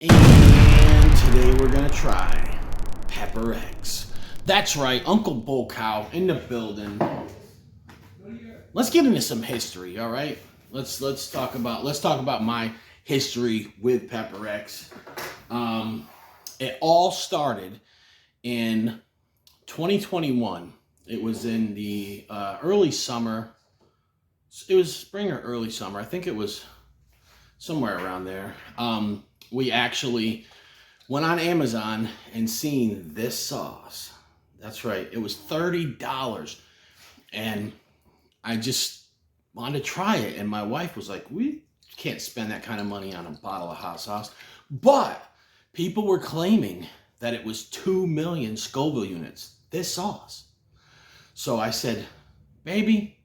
And today we're gonna try Pepper X. That's right, Uncle Bull Cow in the building. Let's get into some history, all right? Let's talk about my history with Pepper X. It all started in 2021. It was in the early summer. It was spring or early summer. I think it was somewhere around there. We actually went on Amazon and seen this sauce. That's right. It was $30. And I just wanted to try it. And my wife was like, we can't spend that kind of money on a bottle of hot sauce. But people were claiming that it was 2 million Scoville units, this sauce. So I said, baby,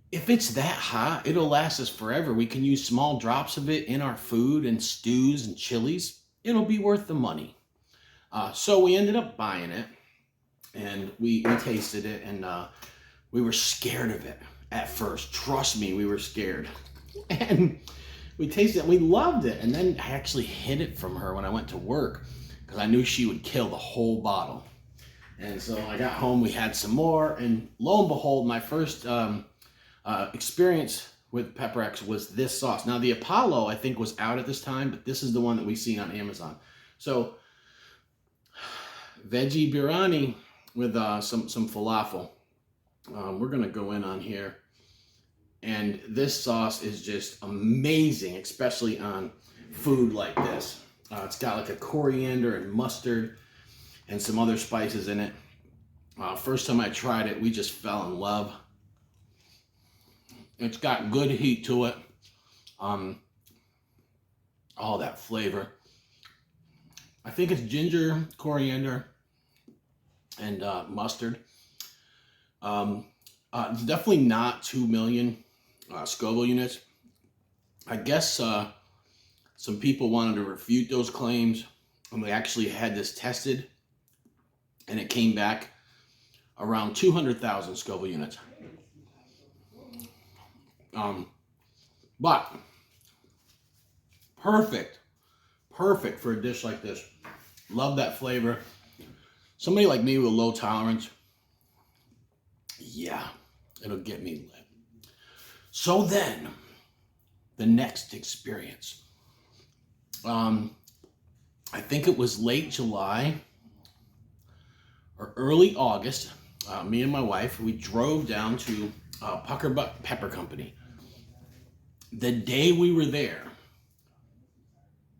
if it's that hot, it'll last us forever. We can use small drops of it in our food and stews and chilies. It'll be worth the money. So we ended up buying it, and we tasted it, and we were scared of it at first. Trust me, we were scared. And we tasted it, and we loved it. And then I actually hid it from her when I went to work because I knew she would kill the whole bottle. And so I got home, we had some more, and lo and behold, my first experience with Pepper X was this sauce. Now the Apollo I think was out at this time, but this is the one that we've seen on Amazon. So veggie biryani with some falafel. We're gonna go in on here, and this sauce is just amazing, especially on food like this. It's got like a coriander and mustard and some other spices in it. First time I tried it, we just fell in love. It's got good heat to it. All that flavor. I think it's ginger, coriander, and mustard. It's definitely not 2 million Scoville units. I guess some people wanted to refute those claims, and we actually had this tested, and it came back around 200,000 Scoville units. But perfect for a dish like this. Love that flavor. Somebody like me with a low tolerance, yeah, it'll get me lit. So then, the next experience. I think it was late July or early August. Me and my wife, we drove down to Puckerbutt Pepper Company. The day we were there,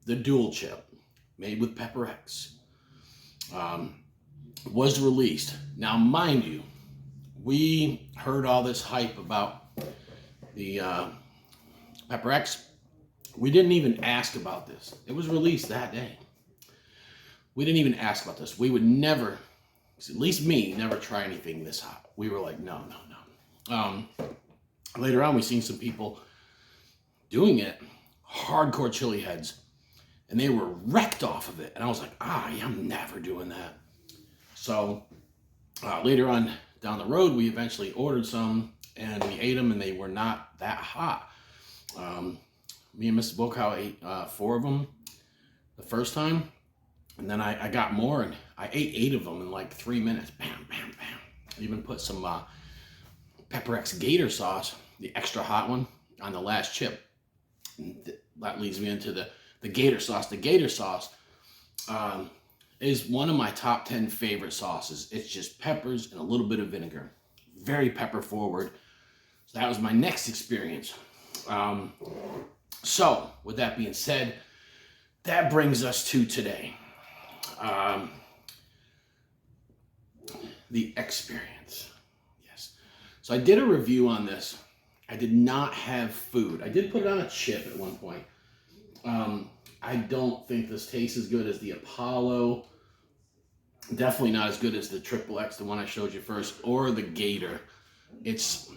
the dual chip made with Pepper X was released. Now, mind you, we heard all this hype about the Pepper X. We didn't even ask about this. It was released that day. We didn't even ask about this. We would never, at least me, never try anything this hot. We were like, no. Later on, we seen some people doing it, hardcore chili heads, and they were wrecked off of it. And I was like, I'm never doing that. So later on down the road, we eventually ordered some, and we ate them, and they were not that hot. Me and Mrs. Bokow ate 4 of them the first time, and then I got more, and I ate 8 of them in like 3 minutes. Bam, bam, bam. I even put some Pepper X Gator sauce, the extra hot one, on the last chip. That leads me into the Gator sauce. The Gator sauce is one of my top 10 favorite sauces. It's just peppers and a little bit of vinegar. Very pepper forward. So that was my next experience. So with that being said, that brings us to today. The Xperience. Yes. So I did a review on this. I did not have food. I did put it on a chip at one point. I don't think this tastes as good as the Apollo. Definitely not as good as the Triple X, the one I showed you first, or the Gator. It's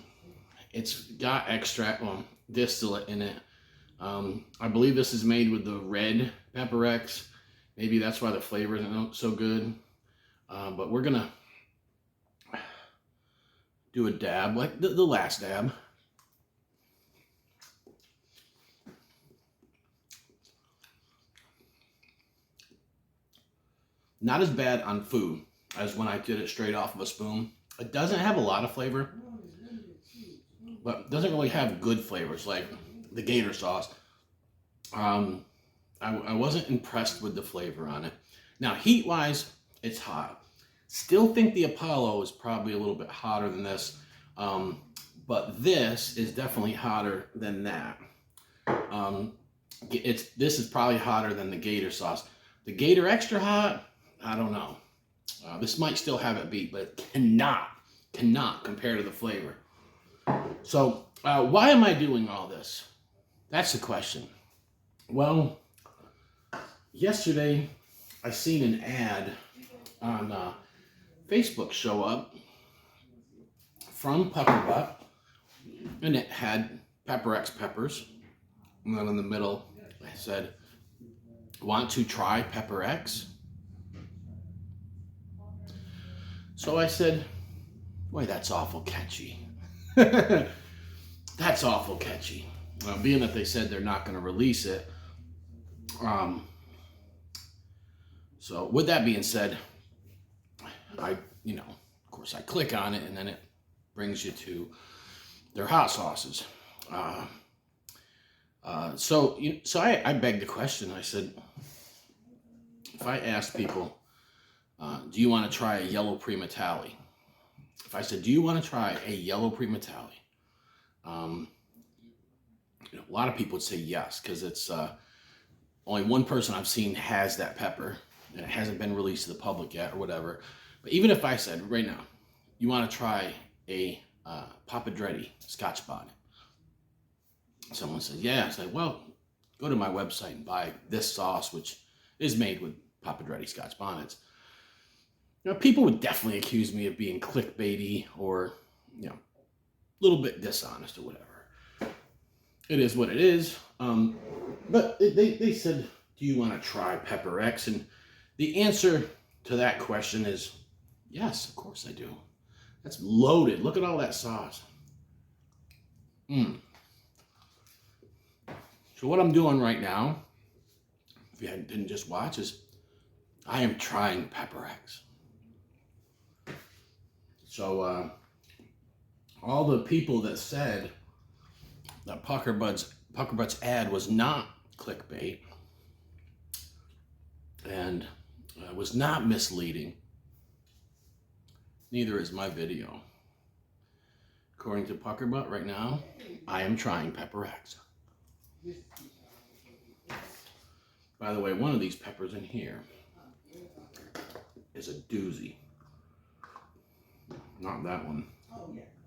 got extract, distillate in it. I believe this is made with the red Pepper X. Maybe that's why the flavor isn't so good. But we're gonna do a dab, like the last dab. Not as bad on food as when I did it straight off of a spoon. It doesn't have a lot of flavor, but it doesn't really have good flavors like the gator sauce. I wasn't impressed with the flavor on it. Now, heat-wise, it's hot. Still think the Apollo is probably a little bit hotter than this, but this is definitely hotter than that. This is probably hotter than the gator sauce. The gator extra hot, I don't know. This might still have it beat, but it cannot compare to the flavor. So why am I doing all this? That's the question. Well, yesterday I seen an ad on Facebook show up from Pucker Butt, and it had Pepper X peppers, and then in the middle it said, "Want to try Pepper X?" So I said, "Boy, that's awful catchy." That's awful catchy. Being that they said they're not going to release it. So with that being said, of course I click on it and then it brings you to their hot sauces. So I begged the question. I said, if I asked people, do you want to try a yellow Primatali? If I said, do you want to try a yellow Primatali? A lot of people would say yes, because it's only one person I've seen has that pepper, and it hasn't been released to the public yet or whatever. But even if I said right now, you want to try a Papadretti Scotch bonnet, someone says, yeah. I say, well, go to my website and buy this sauce, which is made with Papadretti Scotch bonnets. People would definitely accuse me of being clickbaity or, a little bit dishonest or whatever. It is what it is. But they said, do you want to try Pepper X? And the answer to that question is yes, of course I do. That's loaded. Look at all that sauce. So what I'm doing right now, if you didn't just watch, is I am trying Pepper X. So all the people that said that Pucker Butt's ad was not clickbait and was not misleading, neither is my video. According to Pucker Butt right now, I am trying Pepper X. By the way, one of these peppers in here is a doozy. Not that one.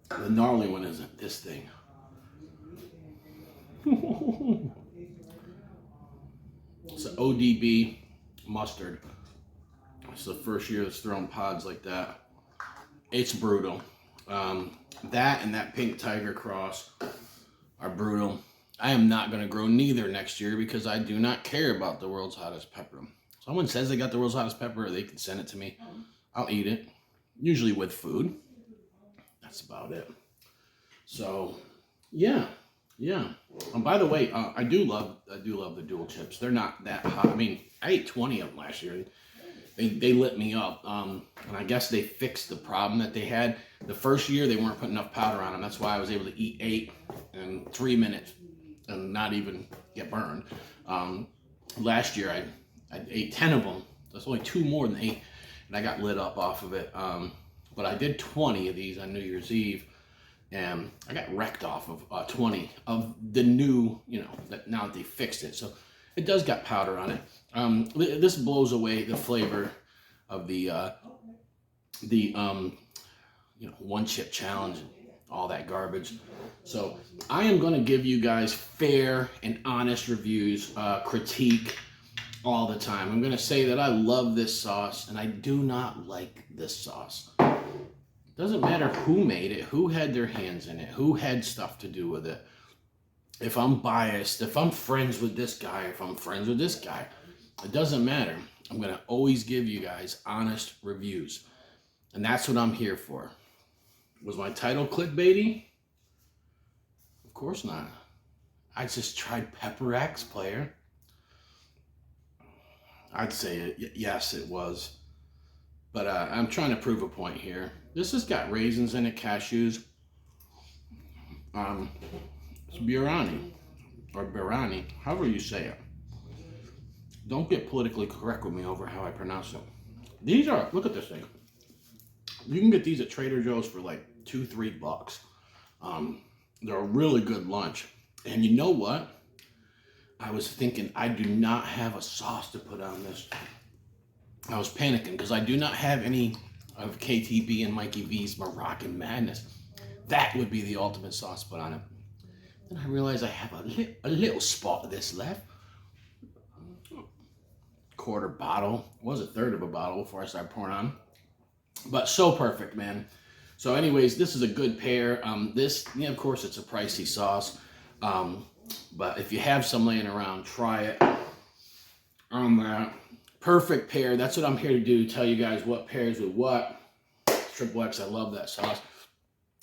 The gnarly one isn't this thing. It's an ODB mustard. It's the first year it's throwing pods like that. It's brutal. That and that pink tiger cross are brutal. I am not going to grow neither next year because I do not care about the world's hottest pepper. Someone says they got the world's hottest pepper, they can send it to me. I'll eat it, usually with food. That's about it. So, yeah. And by the way, I do love the dual chips. They're not that hot. I mean, I ate 20 of them last year. They lit me up. And I guess they fixed the problem that they had. The first year, they weren't putting enough powder on them. That's why I was able to eat 8 in 3 minutes and not even get burned. Last year, I ate 10 of them. That's only 2 more than 8. And I got lit up off of it. But I did 20 of these on New Year's Eve. And I got wrecked off of 20 of the new, that now that they fixed it. So it does got powder on it. This blows away the flavor of the one chip challenge and all that garbage. So I am going to give you guys fair and honest reviews, critique all the time. I'm going to say that I love this sauce and I do not like this sauce. Doesn't matter who made it, who had their hands in it, who had stuff to do with it. If I'm biased, if I'm friends with this guy, if I'm friends with this guy, it doesn't matter. I'm going to always give you guys honest reviews. And that's what I'm here for. Was my title clickbaity? Of course not. I just tried Pepper X, player. I'd say yes, it was. But I'm trying to prove a point here. This has got raisins in it, cashews. It's Birani, or Birani, however you say it. Don't get politically correct with me over how I pronounce it. These are, look at this thing. You can get these at Trader Joe's for like $2-3. They're a really good lunch. And you know what? I was thinking I do not have a sauce to put on this. I was panicking because I do not have any of KTB and Mikey V's Moroccan Madness. That would be the ultimate sauce to put on it. Then I realized I have a little spot of this left. Quarter bottle. It was a third of a bottle before I started pouring on. But so perfect, man. So anyways, this is a good pair. This, yeah, of course, it's a pricey sauce. But if you have some laying around, try it. Perfect pair. That's what I'm here to do. Tell you guys what pairs with what. Triple X, I love that sauce.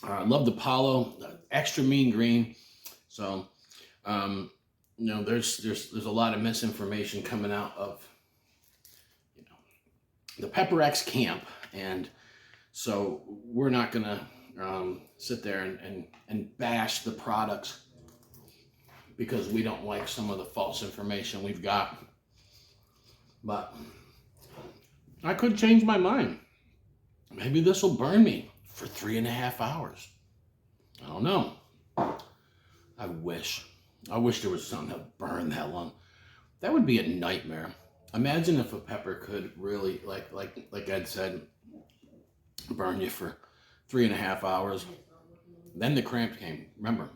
I love the Palo, extra mean green. So, you know, there's a lot of misinformation coming out of, you know, the Pepper X camp, and so we're not gonna sit there and bash the products because we don't like some of the false information we've got. But I could change my mind. Maybe this will burn me for 3.5 hours. I don't know. I wish there was something that burn that long. That would be a nightmare. Imagine if a pepper could really, like Ed said, burn you for 3.5 hours. Then the cramps came. Remember,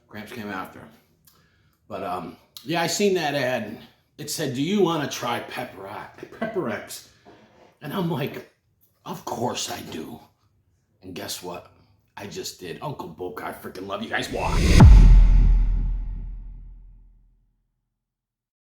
cramps came after. But yeah, I seen that ad. It said, "Do you want to try Pepper X?" And I'm like, of course I do. And guess what? I just did. Uncle Book, I freaking love you guys. Why?